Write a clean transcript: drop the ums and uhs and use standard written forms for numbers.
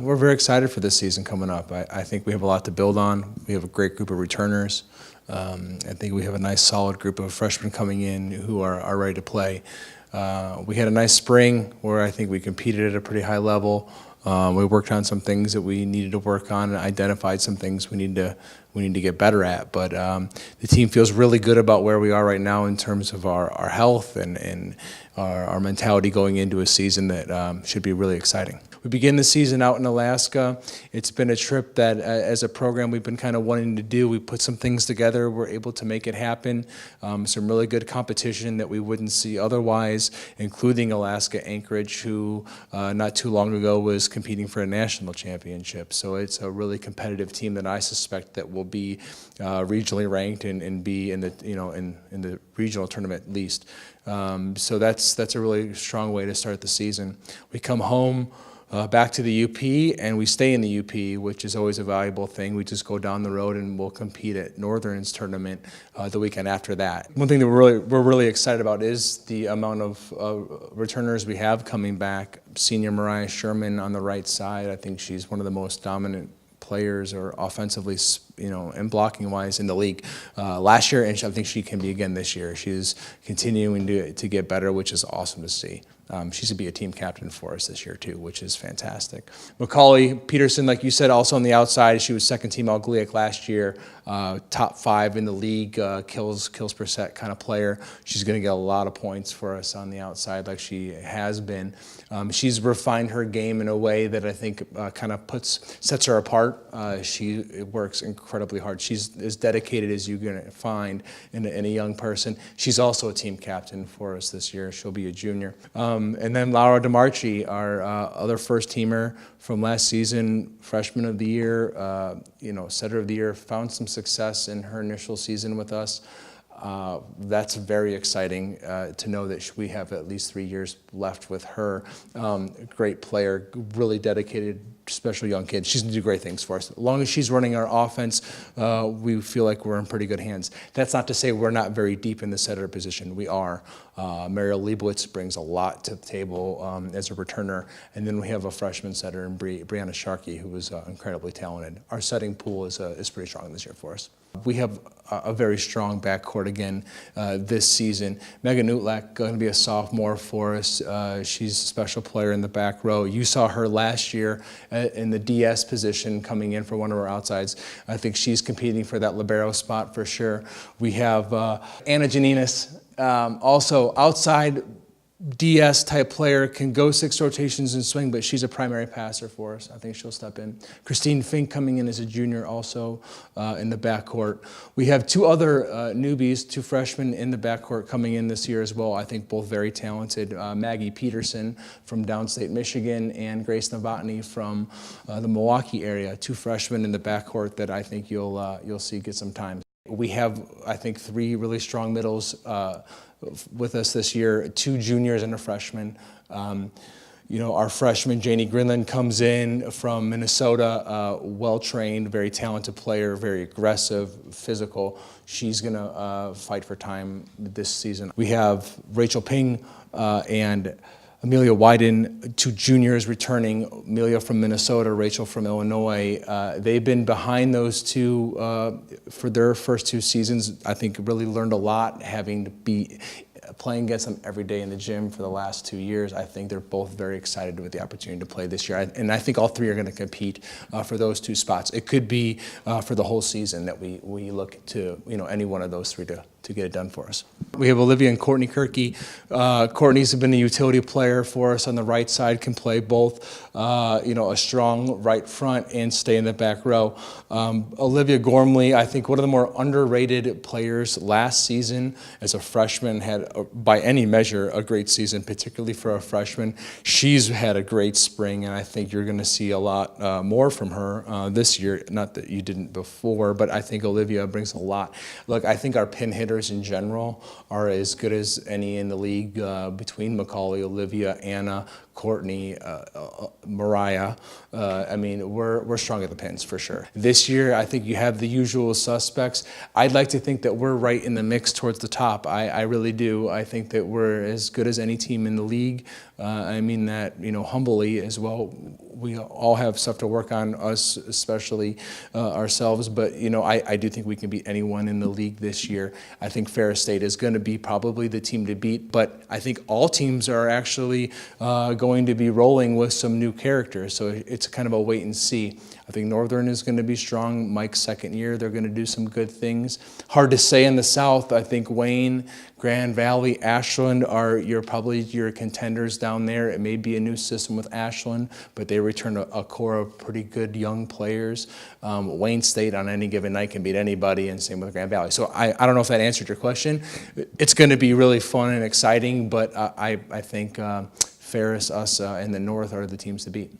We're very excited for this season coming up. I think we have a lot to build on. We have a great group of returners. I think we have a nice solid group of freshmen coming in who are ready to play. We had a nice spring where I think we competed at a pretty high level. We worked on some things that we needed to work on and identified some things we need to get better at. But the team feels really good about where we are right now in terms of our health and our mentality going into a season that should be really exciting. We begin the season out in Alaska. It's been a trip that, as a program, we've been kind of wanting to do. We put some things together. We're able to make it happen. Some really good competition that we wouldn't see otherwise, including Alaska Anchorage, who not too long ago was competing for a national championship. So it's a really competitive team that I suspect that will be regionally ranked and be in the in the regional tournament at least. So that's a really strong way to start the season. We come home. Back to the UP, and we stay in the UP, which is always a valuable thing. We just go down the road and we'll compete at Northern's tournament the weekend after that. One thing that we're really excited about is the amount of returners we have coming back. Senior Mariah Sherman on the right side, I think she's one of the most dominant players or offensively, and blocking wise in the league last year, and I think she can be again this year. She's continuing to get better, which is awesome to see. She's going to be a team captain for us this year too, which is fantastic. Macaulay Peterson, like you said, also on the outside. She was second team All-GLIAC last year, top 5 in the league, kills per set kind of player. She's going to get a lot of points for us on the outside like she has been. She's refined her game in a way that I think kind of sets her apart. She works incredibly hard. She's as dedicated as you're going to find in a young person. She's also a team captain for us this year. She'll be a junior. And then Laura DeMarchi, our other first-teamer from last season, freshman of the year, setter of the year, found some success in her initial season with us. That's very exciting to know that we have at least 3 years left with her. Great player, really dedicated, special young kid. She's going to do great things for us. As long as she's running our offense, we feel like we're in pretty good hands. That's not to say we're not very deep in the setter position. We are. Mariel Leibowitz brings a lot to the table as a returner. And then we have a freshman setter in Brianna Sharkey, who is incredibly talented. Our setting pool is pretty strong this year for us. We have a very strong backcourt again this season. Megan Nutlak going to be a sophomore for us. She's a special player in the back row. You saw her last year in the DS position coming in for one of our outsides. I think she's competing for that libero spot for sure. We have Anna Janinas, also outside DS type player, can go 6 rotations and swing, but she's a primary passer for us. I think she'll step in. Christine Fink coming in as a junior also in the backcourt. We have 2 other newbies, 2 freshmen in the backcourt coming in this year as well. I think both very talented. Maggie Peterson from downstate Michigan and Grace Novotny from the Milwaukee area. 2 freshmen in the backcourt that I think you'll see get some time. We have, I think, 3 really strong middles with us this year, 2 juniors and a freshman. Our freshman, Janie Grinland, comes in from Minnesota, well-trained, very talented player, very aggressive, physical. She's going to fight for time this season. We have Rachel Ping and Amelia Wyden, 2 juniors returning, Amelia from Minnesota, Rachel from Illinois. They've been behind those 2 for their first 2 seasons. I think really learned a lot, having to be playing against them every day in the gym for the last 2 years. I think they're both very excited with the opportunity to play this year. And I think all 3 are going to compete for those 2 spots. It could be for the whole season that we look to any one of those 3 to get it done for us. We have Olivia and Courtney Kirky. Courtney's been a utility player for us on the right side, can play both, a strong right front and stay in the back row. Olivia Gormley, I think one of the more underrated players last season as a freshman, had, by any measure, a great season, particularly for a freshman. She's had a great spring, and I think you're going to see a lot more from her this year. Not that you didn't before, but I think Olivia brings a lot. Look, I think our pin hitters in general are as good as any in the league between Macaulay, Olivia, Anna, Courtney, Mariah. I mean, we're strong at the pins for sure. This year, I think you have the usual suspects. I'd like to think that we're right in the mix towards the top. I really do. I think that we're as good as any team in the league. I mean that, humbly as well. We all have stuff to work on, us especially ourselves. But, I do think we can beat anyone in the league this year. I think Ferris State is going to be probably the team to beat. But I think all teams are actually going to be rolling with some new characters. So it's kind of a wait and see. I think Northern is going to be strong. Mike's second year, they're going to do some good things. Hard to say in the South. I think Wayne, Grand Valley, Ashland are probably your contenders down there. It may be a new system with Ashland, but they return a core of pretty good young players. Wayne State on any given night can beat anybody, and same with Grand Valley. So I don't know if that answered your question. It's going to be really fun and exciting, but I think Ferris, us, and the North are the teams to beat.